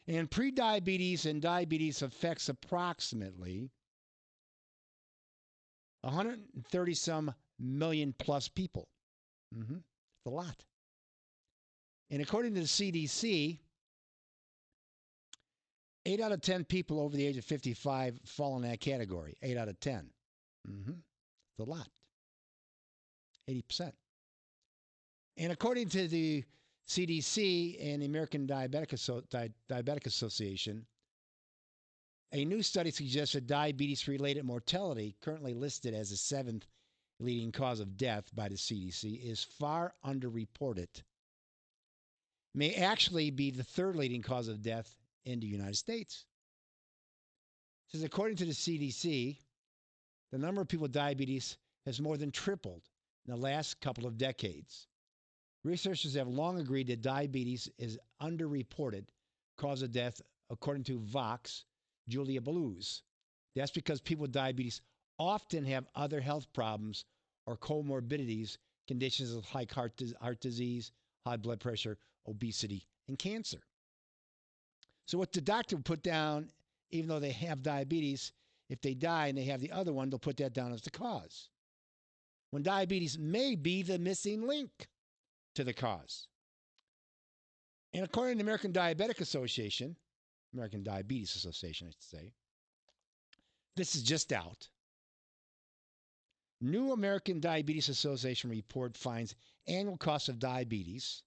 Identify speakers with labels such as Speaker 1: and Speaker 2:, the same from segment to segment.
Speaker 1: And prediabetes and diabetes affects approximately 130 some million plus people. It's a lot. And according to the CDC, 8 out of 10 people over the age of 55 fall in that category. 8 out of 10. It's a lot. 80%. And according to the CDC and the American Diabetic Association, a new study suggests that diabetes-related mortality, currently listed as the 7th leading cause of death by the CDC, is far underreported. May actually be the 3rd leading cause of death in the United States. It says, according to the CDC, the number of people with diabetes has more than tripled in the last couple of decades. Researchers have long agreed that diabetes is underreported cause of death, according to Vox Julia Blues. That's because people with diabetes often have other health problems or comorbidities, conditions like heart disease, high blood pressure, obesity, and cancer. So what the doctor would put down, even though they have diabetes, if they die and they have the other one, they'll put that down as the cause, when diabetes may be the missing link to the cause. And according to the American Diabetes Association, I should say, this is just out. New American Diabetes Association report finds annual cost of diabetes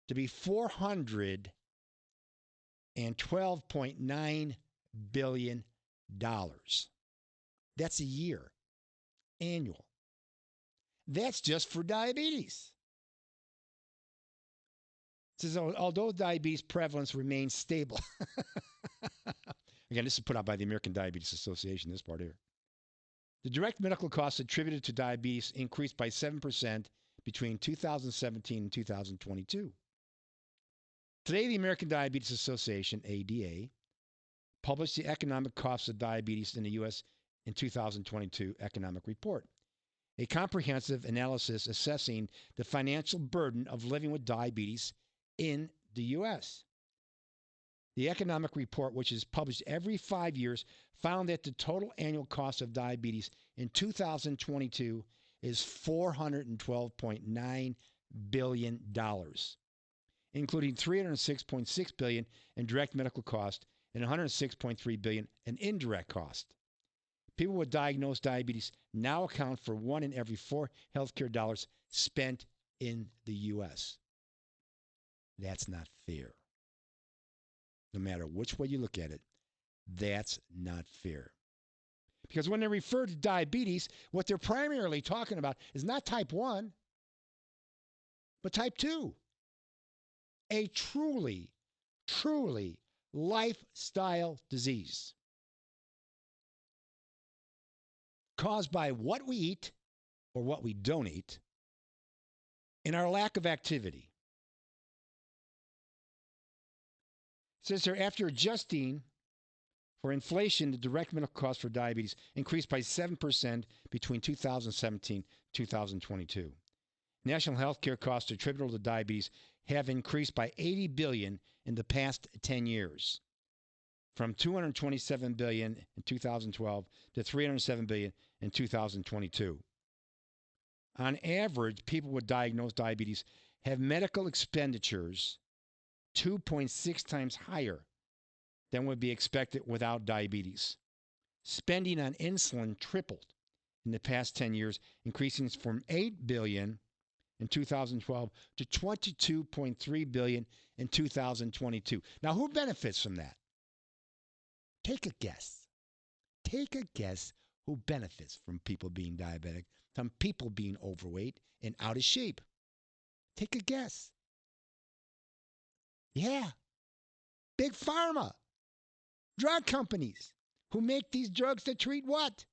Speaker 1: to be $412.9 billion. That's a year. Annual. That's just for diabetes. It says, although diabetes prevalence remains stable. Again, this is put out by the American Diabetes Association, this part here. The direct medical costs attributed to diabetes increased by 7% between 2017 and 2022. Today, the American Diabetes Association, ADA, published the economic costs of diabetes in the U.S. in 2022 economic report, a comprehensive analysis assessing the financial burden of living with diabetes in the U.S. The economic report, which is published every 5 years, found that the total annual cost of diabetes in 2022 is $412.9 billion, including $306.6 billion in direct medical cost and $106.3 billion in indirect cost. People with diagnosed diabetes now account for 1 in every 4 healthcare dollars spent in the U.S. That's not fair. No matter which way you look at it, that's not fair. Because when they refer to diabetes, what they're primarily talking about is not type 1, but type 2. A truly, truly lifestyle disease caused by what we eat or what we don't eat and our lack of activity. It says here, after adjusting for inflation, the direct medical cost for diabetes increased by 7% between 2017 and 2022. National health care costs attributable to diabetes have increased by $80 billion in the past 10 years, from $227 billion in 2012 to $307 billion in 2022. On average, people with diagnosed diabetes have medical expenditures 2.6 times higher than would be expected without diabetes. Spending on insulin tripled in the past 10 years, increasing from $8 billion in 2012 to $22.3 billion in 2022. Now, who benefits from that? Take a guess. Take a guess who benefits from people being diabetic, from people being overweight and out of shape. Take a guess. Yeah. Big pharma. Drug companies who make these drugs that treat what?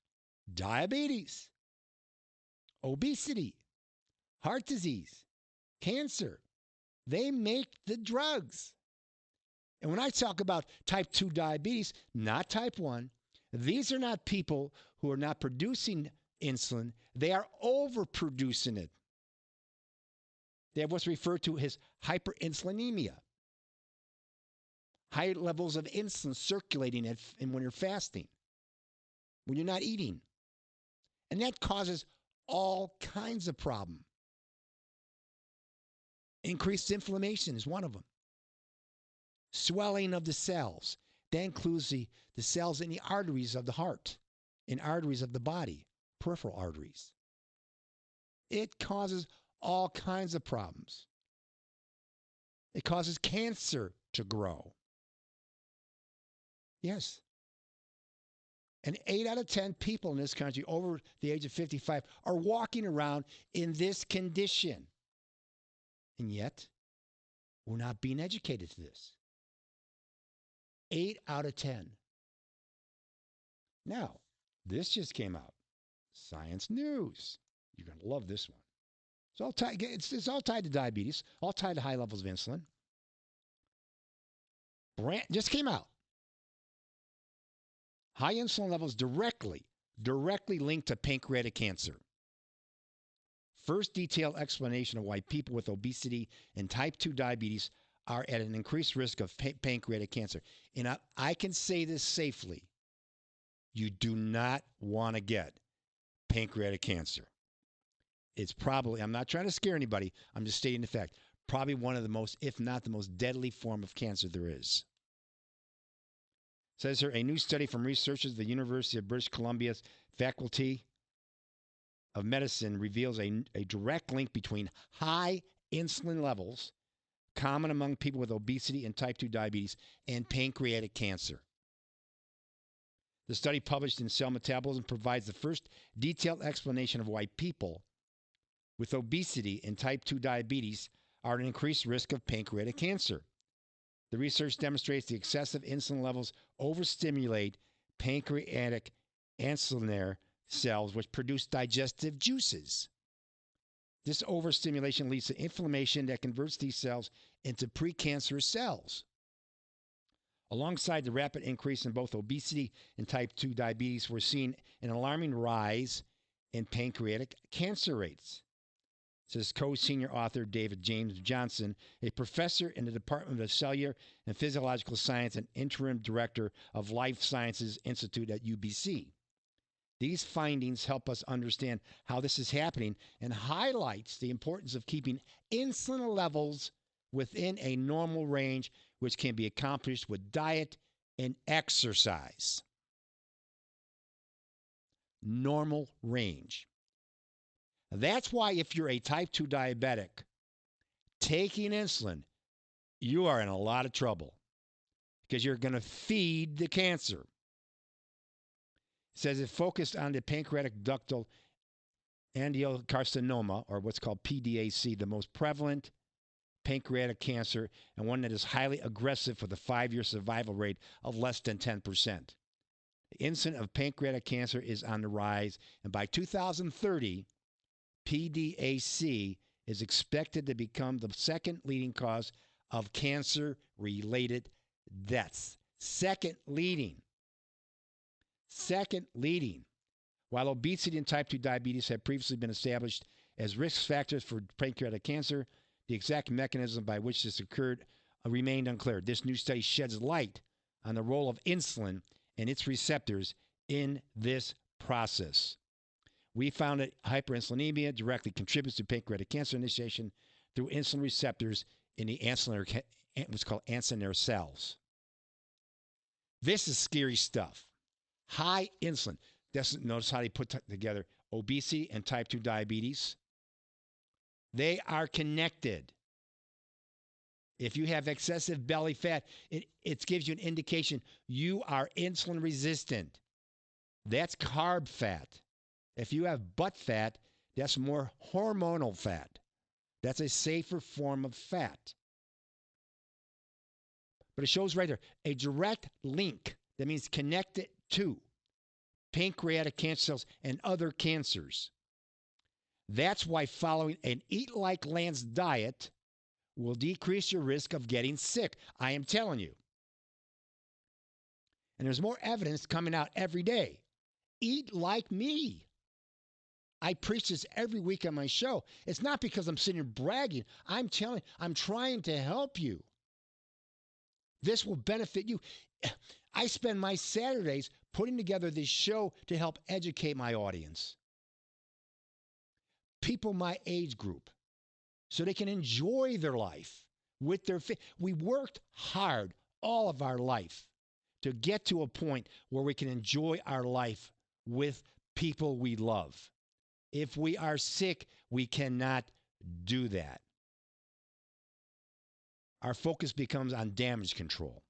Speaker 1: Diabetes, obesity, heart disease, cancer. They make the drugs. And when I talk about type 2 diabetes, not type 1, these are not people who are not producing insulin. They are overproducing it. They have what's referred to as hyperinsulinemia. high levels of insulin circulating and when you're fasting, when you're not eating. And that causes all kinds of problems. Increased inflammation is one of them. Swelling of the cells. That includes the cells in the arteries of the heart, in arteries of the body, peripheral arteries. It causes all kinds of problems. It causes cancer to grow. Yes. And 8 out of 10 people in this country over the age of 55 are walking around in this condition. And yet, we're not being educated to this. 8 out of 10. Now, this just came out. Science News. You're going to love this one. It's all tied to diabetes, all tied to high levels of insulin. Just came out. High insulin levels directly linked to pancreatic cancer. First detailed explanation of why people with obesity and type 2 diabetes are at an increased risk of pancreatic cancer. And I can say this safely. You do not want to get pancreatic cancer. It's probably, I'm not trying to scare anybody, I'm just stating the fact, probably one of the most, if not the most deadly form of cancer there is. It says here, a new study from researchers at the University of British Columbia's Faculty of Medicine reveals a direct link between high insulin levels, common among people with obesity and type 2 diabetes, and pancreatic cancer. The study published in Cell Metabolism provides the first detailed explanation of why people with obesity and type 2 diabetes are at an increased risk of pancreatic cancer. The research demonstrates the excessive insulin levels overstimulate pancreatic ancillary cells, which produce digestive juices. This overstimulation leads to inflammation that converts these cells into precancerous cells. Alongside the rapid increase in both obesity and type 2 diabetes, we're seeing an alarming rise in pancreatic cancer rates, says co-senior author David James Johnson, a professor in the Department of Cellular and Physiological Science and interim director of Life Sciences Institute at UBC. These findings help us understand how this is happening and highlights the importance of keeping insulin levels within a normal range, which can be accomplished with diet and exercise. Normal range. That's why if you're a type 2 diabetic taking insulin, you are in a lot of trouble because you're going to feed the cancer. It says it focused on the pancreatic ductal adenocarcinoma, or what's called PDAC, the most prevalent pancreatic cancer and one that is highly aggressive with a 5-year survival rate of less than 10%. The incidence of pancreatic cancer is on the rise, and by 2030, PDAC is expected to become the second leading cause of cancer-related deaths. Second leading. While obesity and type 2 diabetes have previously been established as risk factors for pancreatic cancer, the exact mechanism by which this occurred remained unclear. This new study sheds light on the role of insulin and its receptors in this process. We found that hyperinsulinemia directly contributes to pancreatic cancer initiation through insulin receptors in the what's called ancillary cells. This is scary stuff. High insulin. Notice how they put together obesity and type 2 diabetes. They are connected. If you have excessive belly fat, it gives you an indication you are insulin resistant. That's carb fat. If you have butt fat, that's more hormonal fat. That's a safer form of fat. But it shows right there a direct link. That means connected to pancreatic cancer cells and other cancers. That's why following an Eat Like Lance diet will decrease your risk of getting sick. I am telling you. And there's more evidence coming out every day. Eat like me. I preach this every week on my show. It's not because I'm sitting here bragging. I'm trying to help you. This will benefit you. I spend my Saturdays putting together this show to help educate my audience, people my age group, so they can enjoy their life with their we worked hard all of our life to get to a point where we can enjoy our life with people we love. If we are sick, we cannot do that. Our focus becomes on damage control.